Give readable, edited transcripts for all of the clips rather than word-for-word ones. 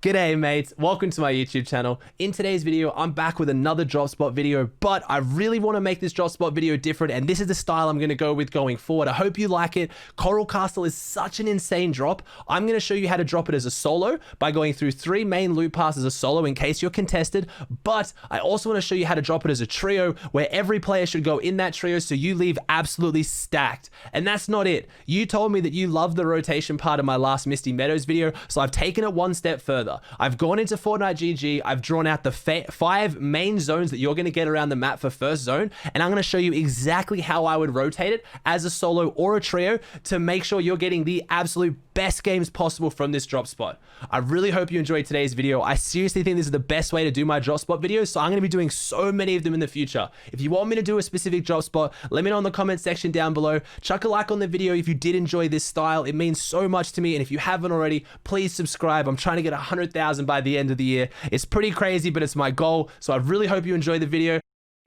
G'day mates, welcome to my YouTube channel. In today's video, I'm back with another drop spot video, but I really want to make this drop spot video different, and this is the style I'm going to go with going forward. I hope you like it. Coral Castle is such an insane drop. I'm going to show you how to drop it as a solo by going through 3 main loot paths as a solo in case you're contested, but I also want to show you how to drop it as a trio where every player should go in that trio so you leave absolutely stacked. And that's not it. You told me that you love the rotation part of my last Misty Meadows video, so I've taken it one step further. I've gone into Fortnite GG, I've drawn out the 5 main zones that you're going to get around the map for first zone, and I'm going to show you exactly how I would rotate it as a solo or a trio to make sure you're getting the absolute best games possible from this drop spot. I really hope you enjoyed today's video. I seriously think this is the best way to do my drop spot videos, so I'm going to be doing so many of them in the future. If you want me to do a specific drop spot, let me know in the comment section down below. Chuck a like on the video if you did enjoy this style. It means so much to me, and if you haven't already, please subscribe. I'm trying to get 100,000 by the end of the year. It's pretty crazy, but it's my goal, so I really hope you enjoy the video.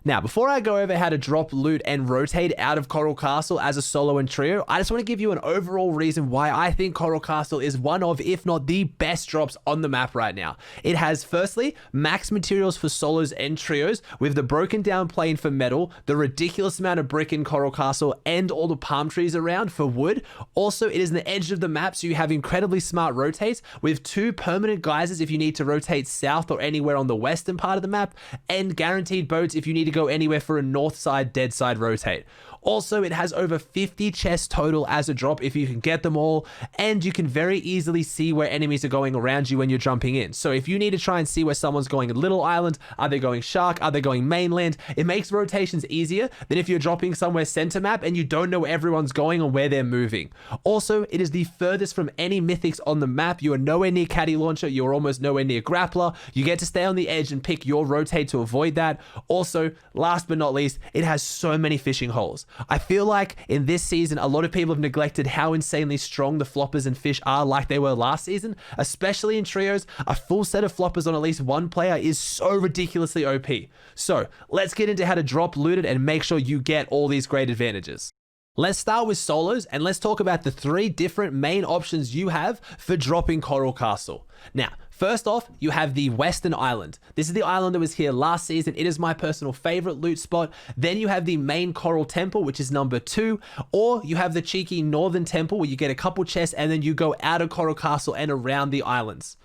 Now, before I go over how to drop loot and rotate out of Coral Castle as a solo and trio, I just want to give you an overall reason why I think Coral Castle is one of, if not the best drops on the map right now. It has, firstly, max materials for solos and trios with the broken down plane for metal, the ridiculous amount of brick in Coral Castle, and all the palm trees around for wood. Also, it is the edge of the map, so you have incredibly smart rotates with 2 permanent geysers if you need to rotate south or anywhere on the western part of the map, and guaranteed boats if you need to go anywhere for a north side dead side rotate. Also, it has over 50 chests total as a drop if you can get them all, and you can very easily see where enemies are going around you when you're jumping in. So if you need to try and see where someone's going Little Island, are they going Shark, are they going mainland, it makes rotations easier than if you're dropping somewhere center map and you don't know where everyone's going or where they're moving. Also, it is the furthest from any mythics on the map. You are nowhere near caddy launcher, you're almost nowhere near grappler. You get to stay on the edge and pick your rotate to avoid that. Also, last but not least, it has so many fishing holes. I feel like in this season, a lot of people have neglected how insanely strong the floppers and fish are like they were last season, especially in trios. A full set of floppers on at least one player is so ridiculously OP. So let's get into how to drop looted and make sure you get all these great advantages. Let's start with solos, and let's talk about the 3 different main options you have for dropping Coral Castle. Now, first off, you have the Western Island. This is the island that was here last season. It is my personal favorite loot spot. Then you have the main Coral Temple, which is number 2, or you have the cheeky Northern Temple where you get a couple chests and then you go out of Coral Castle and around the islands.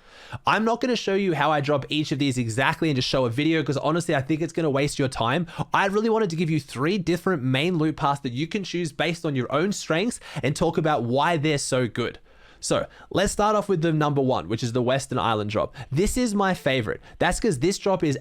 I'm not going to show you how I drop each of these exactly and just show a video because honestly, I think it's going to waste your time. I really wanted to give you 3 different main loot paths that you can choose based on your own strengths and talk about why they're so good. So let's start off with the number 1, which is the Western Island drop. This is my favorite. That's because this drop is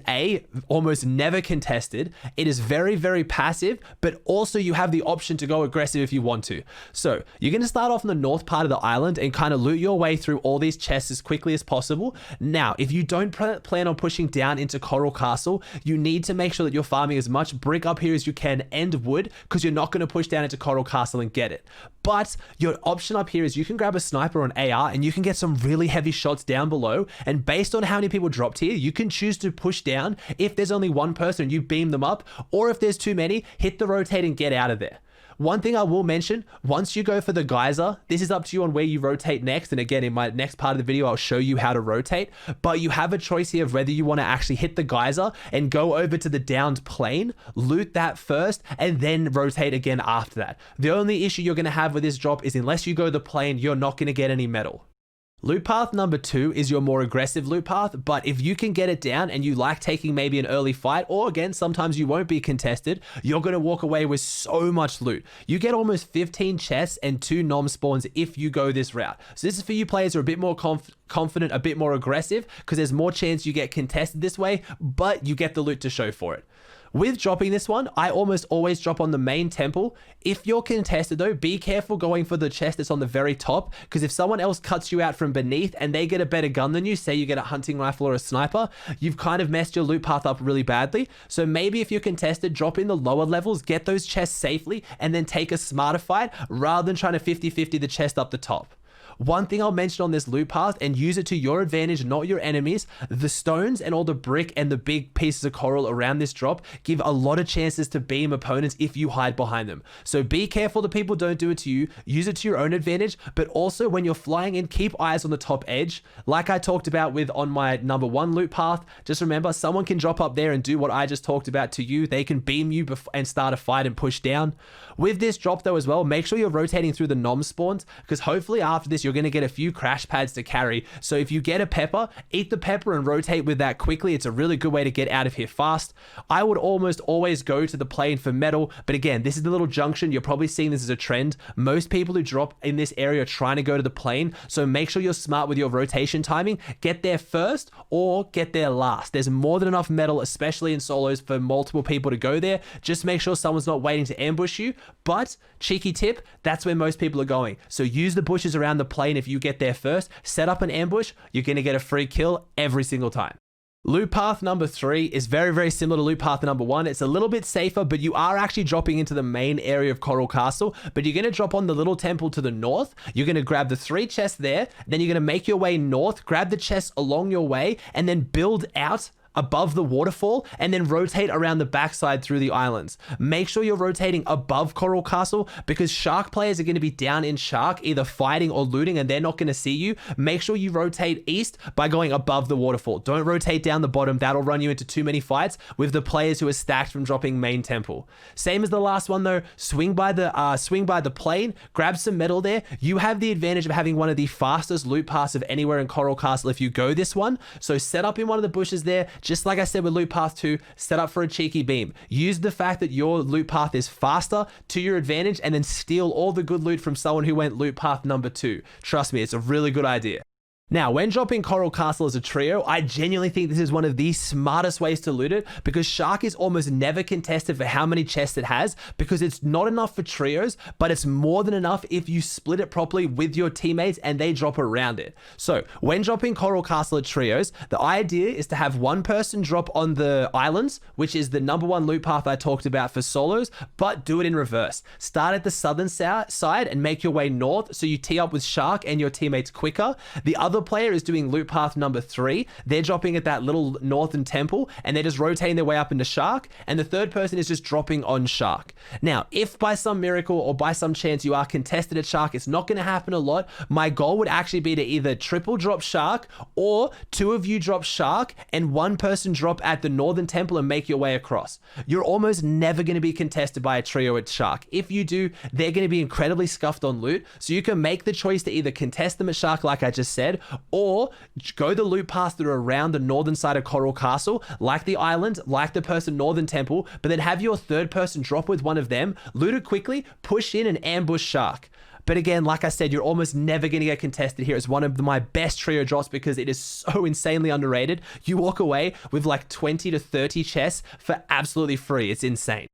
almost never contested. It is very, very passive, but also you have the option to go aggressive if you want to. So you're going to start off in the north part of the island and kind of loot your way through all these chests as quickly as possible. Now, if you don't plan on pushing down into Coral Castle, you need to make sure that you're farming as much brick up here as you can and wood, because you're not going to push down into Coral Castle and get it. But your option up here is you can grab a sniper or an AR and you can get some really heavy shots down below, and based on how many people dropped here, you can choose to push down. If there's only one person, you beam them up, or if there's too many, hit the rotate and get out of there. One thing I will mention, once you go for the geyser, this is up to you on where you rotate next, and again in my next part of the video I'll show you how to rotate, but you have a choice here of whether you want to actually hit the geyser and go over to the downed plane, loot that first, and then rotate again after that. The only issue you're going to have with this drop is unless you go the plane, you're not going to get any metal. Loot path number 2 is your more aggressive loot path, but if you can get it down and you like taking maybe an early fight, or again, sometimes you won't be contested, you're going to walk away with so much loot. You get almost 15 chests and 2 nom spawns if you go this route. So this is for you players who are a bit more confident, a bit more aggressive, because there's more chance you get contested this way, but you get the loot to show for it. With dropping this one, I almost always drop on the main temple. If you're contested though, be careful going for the chest that's on the very top, because if someone else cuts you out from beneath and they get a better gun than you, say you get a hunting rifle or a sniper, you've kind of messed your loot path up really badly. So maybe if you're contested, drop in the lower levels, get those chests safely, and then take a smarter fight rather than trying to 50-50 the chest up the top. One thing I'll mention on this loot path, and use it to your advantage, not your enemies, the stones and all the brick and the big pieces of coral around this drop give a lot of chances to beam opponents if you hide behind them. So be careful that people don't do it to you. Use it to your own advantage, but also when you're flying in, keep eyes on the top edge. Like I talked about with on my number 1 loot path, just remember someone can drop up there and do what I just talked about to you. They can beam you and start a fight and push down. With this drop though as well, make sure you're rotating through the nom spawns, because hopefully after this you're going to get a few crash pads to carry. So if you get a pepper, eat the pepper and rotate with that quickly. It's a really good way to get out of here fast. I would almost always go to the plane for metal, but again, this is the little junction. You're probably seeing this as a trend. Most people who drop in this area are trying to go to the plane, so make sure you're smart with your rotation timing. Get there first or get there last. There's more than enough metal, especially in solos, for multiple people to go there. Just make sure someone's not waiting to ambush you. But cheeky tip, that's where most people are going. So use the bushes around the plane if you get there first. Set up an ambush. You're going to get a free kill every single time. Loot path number 3 is very, very similar to loot path number 1. It's a little bit safer, but you are actually dropping into the main area of Coral Castle, but you're going to drop on the little temple to the north. You're going to grab the 3 chests there. Then you're going to make your way north, grab the chests along your way, and then build out above the waterfall and then rotate around the backside through the islands. Make sure you're rotating above Coral Castle, because shark players are going to be down in shark either fighting or looting, and they're not going to see you. Make sure you rotate east by going above the waterfall. Don't rotate down the bottom. That'll run you into too many fights with the players who are stacked from dropping main temple. Same as the last one though, swing by the plane, grab some metal there. You have the advantage of having one of the fastest loot paths of anywhere in Coral Castle if you go this one. So set up in one of the bushes there. Just like I said with loot path 2, set up for a cheeky beam. Use the fact that your loot path is faster to your advantage, and then steal all the good loot from someone who went loot path number 2. Trust me, it's a really good idea. Now, when dropping Coral Castle as a trio, I genuinely think this is one of the smartest ways to loot it, because Shark is almost never contested for how many chests it has, because it's not enough for trios, but it's more than enough if you split it properly with your teammates and they drop around it. So when dropping Coral Castle at trios, the idea is to have one person drop on the islands, which is the number 1 loot path I talked about for solos, but do it in reverse. Start at the southern side and make your way north, so you tee up with Shark and your teammates quicker. The other player is doing loot path number 3. They're dropping at that little northern temple and they're just rotating their way up into Shark, and the third person is just dropping on Shark. Now, if by some miracle or by some chance you are contested at Shark, it's not going to happen a lot. My goal would actually be to either triple drop Shark, or 2 of you drop Shark and 1 person drop at the northern temple and make your way across. You're almost never going to be contested by a trio at Shark. If you do, they're going to be incredibly scuffed on loot, so you can make the choice to either contest them at Shark like I just said, or go the loot paths that are around the northern side of Coral Castle, like the island, like the person northern temple, but then have your third person drop with one of them, loot it quickly, push in and ambush Shark. But again, like I said, you're almost never going to get contested here. It's one of my best trio drops because it is so insanely underrated. You walk away with like 20 to 30 chests for absolutely free. It's insane.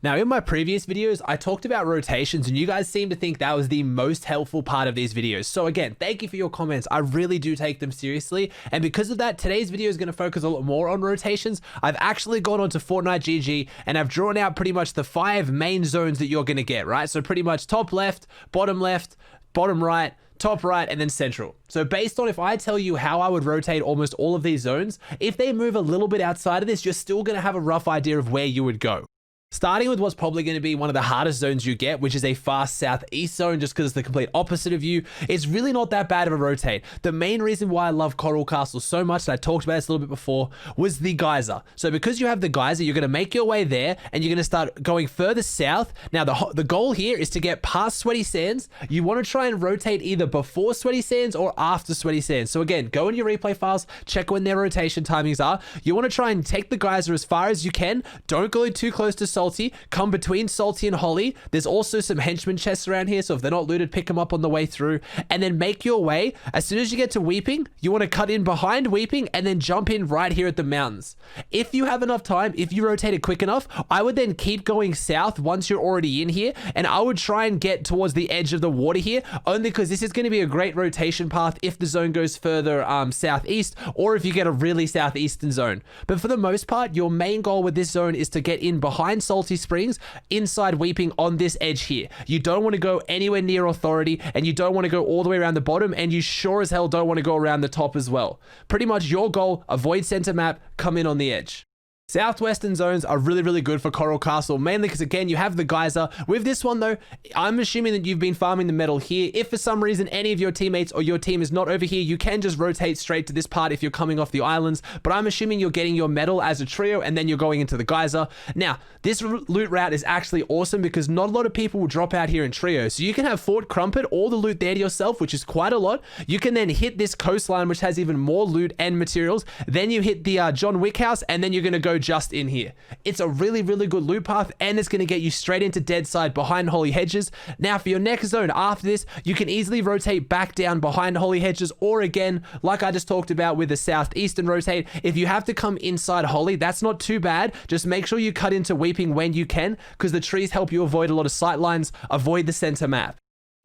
Now, in my previous videos, I talked about rotations, and you guys seem to think that was the most helpful part of these videos. So again, thank you for your comments. I really do take them seriously. And because of that, today's video is going to focus a lot more on rotations. I've actually gone onto Fortnite GG and I've drawn out pretty much the 5 main zones that you're going to get, right? So pretty much top left, bottom right, top right, and then central. So based on if I tell you how I would rotate almost all of these zones, if they move a little bit outside of this, you're still going to have a rough idea of where you would go. Starting with what's probably going to be one of the hardest zones you get, which is a fast southeast zone, just because it's the complete opposite of you. It's really not that bad of a rotate. The main reason why I love Coral Castle so much, and I talked about this a little bit before, was the geyser. So because you have the geyser, you're going to make your way there and you're going to start going further south. Now, the goal here is to get past Sweaty Sands. You want to try and rotate either before Sweaty Sands or after Sweaty Sands. So again, go into your replay files, check when their rotation timings are. You want to try and take the geyser as far as you can. Don't go too close to Salty, come between Salty and Holly. There's also some henchman chests around here, so if they're not looted, pick them up on the way through, and then make your way. As soon as you get to Weeping, you want to cut in behind Weeping and then jump in right here at the mountains. If you have enough time, if you rotate it quick enough, I would then keep going south once you're already in here, and I would try and get towards the edge of the water here, only because this is going to be a great rotation path if the zone goes further southeast, or if you get a really southeastern zone. But for the most part, your main goal with this zone is to get in behind Salty Springs inside Weeping on this edge here. You don't want to go anywhere near Authority, and you don't want to go all the way around the bottom, and you sure as hell don't want to go around the top as well. Pretty much your goal, avoid center map, come in on the edge. Southwestern zones are really, really good for Coral Castle, mainly because, again, you have the geyser. With this one, though, I'm assuming that you've been farming the metal here. If for some reason any of your teammates or your team is not over here, you can just rotate straight to this part if you're coming off the islands, but I'm assuming you're getting your metal as a trio, and then you're going into the geyser. Now, this loot route is actually awesome because not a lot of people will drop out here in trios, so you can have Fort Crumpet, all the loot there to yourself, which is quite a lot. You can then hit this coastline, which has even more loot and materials. Then you hit the John Wick house, and then you're going to go just in here. It's a really, really good loot path, and it's going to get you straight into Deadside behind Holy Hedges. Now, for your next zone after this, you can easily rotate back down behind Holy Hedges, or again, like I just talked about with the Southeastern rotate, if you have to come inside Holy, that's not too bad. Just make sure you cut into Weeping when you can, because the trees help you avoid a lot of sight lines, avoid the center map.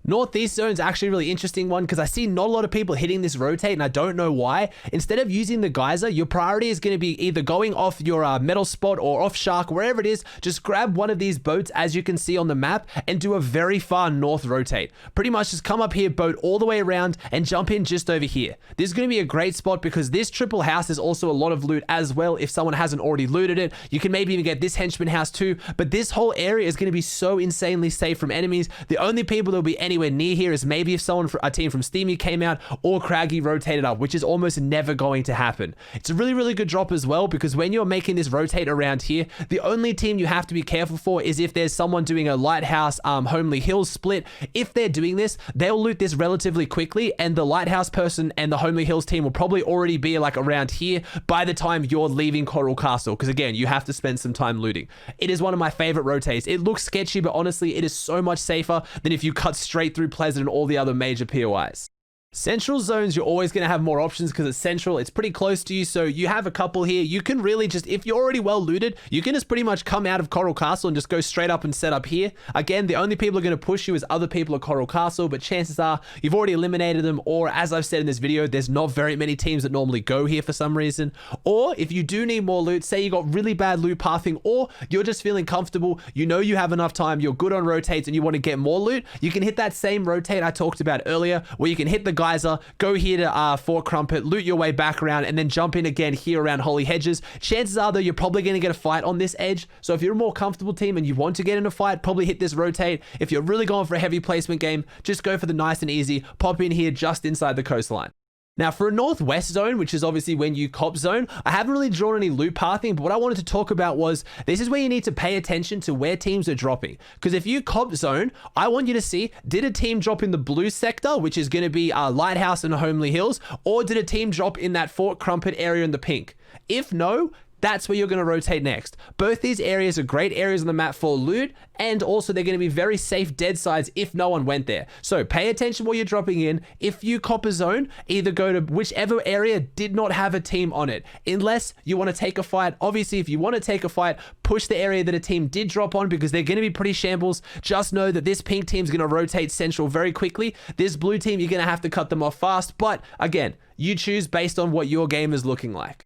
Northeast zone is actually a really interesting one because I see not a lot of people hitting this rotate, and I don't know why. Instead of using the geyser, your priority is going to be either going off your metal spot or off shark, wherever it is. Just grab one of these boats, as you can see on the map, and do a very far north rotate. Pretty much just come up here, boat all the way around, and jump in just over here. This is going to be a great spot because this triple house is also a lot of loot as well. If someone hasn't already looted it, you can maybe even get this henchman house too, but this whole area is going to be so insanely safe from enemies. The only people that will be anywhere near here is maybe if someone, a team from Steamy came out, or Craggy rotated up, which is almost never going to happen. It's a really, really good drop as well because when you're making this rotate around here, the only team you have to be careful for is if there's someone doing a Lighthouse Homely Hills split. If they're doing this, they'll loot this relatively quickly, and the Lighthouse person and the Homely Hills team will probably already be like around here by the time you're leaving Coral Castle, because again, you have to spend some time looting. It is one of my favorite rotates. It looks sketchy, but honestly, it is so much safer than if you cut straight through Pleasant and all the other major POIs. Central zones, you're always going to have more options because it's central. It's pretty close to you, so you have a couple here. You can really just, if you're already well looted, you can just pretty much come out of Coral Castle and just go straight up and set up here. Again, the only people are going to push you is other people at Coral Castle, but chances are you've already eliminated them, or as I've said in this video, there's not very many teams that normally go here for some reason. Or if you do need more loot, say you got really bad loot pathing, or you're just feeling comfortable, you know you have enough time, you're good on rotates, and you want to get more loot, you can hit that same rotate I talked about earlier, where you can hit the geyser, go here to Fort Crumpet, loot your way back around, and then jump in again here around Holy Hedges. Chances are, though, you're probably going to get a fight on this edge. So if you're a more comfortable team and you want to get in a fight, probably hit this rotate. If you're really going for a heavy placement game, just go for the nice and easy. Pop in here just inside the coastline. Now, for a northwest zone, which is obviously when you cop zone, I haven't really drawn any loot pathing, but what I wanted to talk about was, this is where you need to pay attention to where teams are dropping. Because if you cop zone, I want you to see, did a team drop in the blue sector, which is going to be Lighthouse and Homely Hills, or did a team drop in that Fort Crumpet area in the pink? If no, that's where you're going to rotate next. Both these areas are great areas on the map for loot, and also they're going to be very safe dead sides if no one went there. So pay attention while you're dropping in. If you cop a zone, either go to whichever area did not have a team on it, unless you want to take a fight. Obviously, if you want to take a fight, push the area that a team did drop on because they're going to be pretty shambles. Just know that this pink team is going to rotate central very quickly. This blue team, you're going to have to cut them off fast. But again, you choose based on what your game is looking like.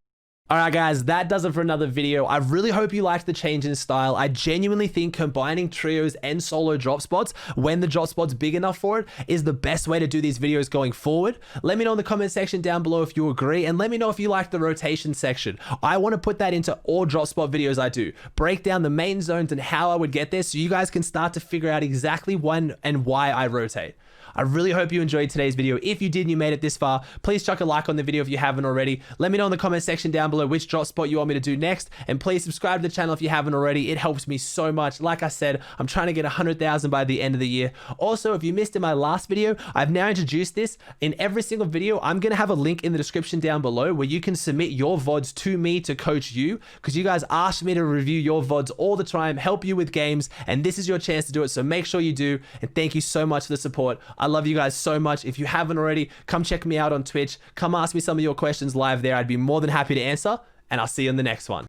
Alright guys, that does it for another video. I really hope you liked the change in style. I genuinely think combining trios and solo drop spots when the drop spot's big enough for it is the best way to do these videos going forward. Let me know in the comment section down below if you agree, and let me know if you like the rotation section. I want to put that into all drop spot videos I do. Break down the main zones and how I would get there so you guys can start to figure out exactly when and why I rotate. I really hope you enjoyed today's video. If you did and you made it this far, please chuck a like on the video if you haven't already. Let me know in the comment section down below which drop spot you want me to do next, and please subscribe to the channel if you haven't already. It helps me so much. Like I said, I'm trying to get 100,000 by the end of the year. Also, if you missed in my last video, I've now introduced this. In every single video, I'm going to have a link in the description down below where you can submit your VODs to me to coach you, because you guys ask me to review your VODs all the time, help you with games, and this is your chance to do it. So make sure you do, and thank you so much for the support. I love you guys so much. If you haven't already, come check me out on Twitch. Come ask me some of your questions live there. I'd be more than happy to answer, and I'll see you in the next one.